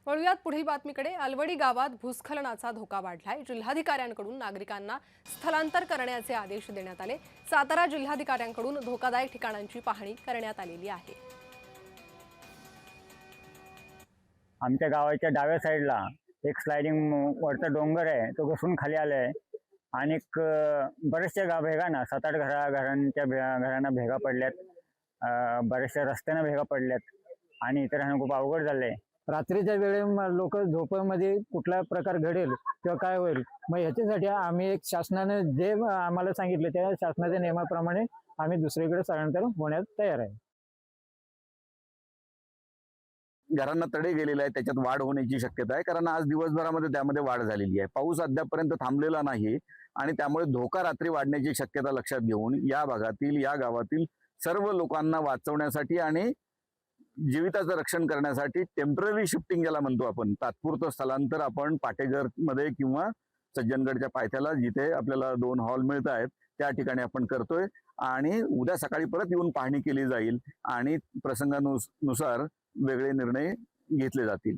वळूयात पुढील बातमीकडे। अलवडी गावात भूस्खलनाचा धोका वाढलाय। जिल्हाधिकाऱ्यांकडून नागरिकांना स्थलांतर करण्याचे आदेश देण्यात आले। सातारा जिल्हाधिकाऱ्यांकडून धोकादायक ठिकाणांची पाहणी करण्यात आलेली आहे। आमच्या गावाच्या डाव्या साईडला एक स्लाइडिंग वरचा डोंगर आहे, तो घसरून खाली आलाय आणि बरेचशा भेगांना 7-8 घरांना भेगा पडल्यात। बरेचशा रस्त्यांना भेगा पडल्यात आणि इतरांना खूप अवघड झालंय। रात्रीच्या वेळे लोक झोपेमध्ये कुठला प्रकार घडेल किंवा काय होईल, मग ह्याच्यासाठी आम्ही एक शासनाने जे आम्हाला सांगितले त्या शासनाच्या नियमाप्रमाणे आम्ही दुसरीकडे स्थलांतर होण्यास तयार आहे। घरांना तडे गेलेले आहे, त्याच्यात वाढ होण्याची शक्यता आहे, कारण आज दिवसभरामध्ये त्यामध्ये वाढ झालेली आहे। पाऊस अद्यापर्यंत थांबलेला नाही आणि त्यामुळे धोका रात्री वाढण्याची शक्यता लक्षात घेऊन या भागातील या गावातील सर्व लोकांना वाचवण्यासाठी आणि जीविताचं रक्षण करण्यासाठी टेम्पररी शिफ्टिंग ज्याला म्हणतो आपण, तात्पुरतं स्थलांतर आपण पाटेघर मध्ये किंवा सज्जनगडच्या पायथ्याला जिथे आपल्याला 2 हॉल मिळत आहेत त्या ठिकाणी आपण करतोय आणि उद्या सकाळी परत येऊन पाहणी केली जाईल आणि प्रसंगानुसार वेगळे निर्णय घेतले जातील।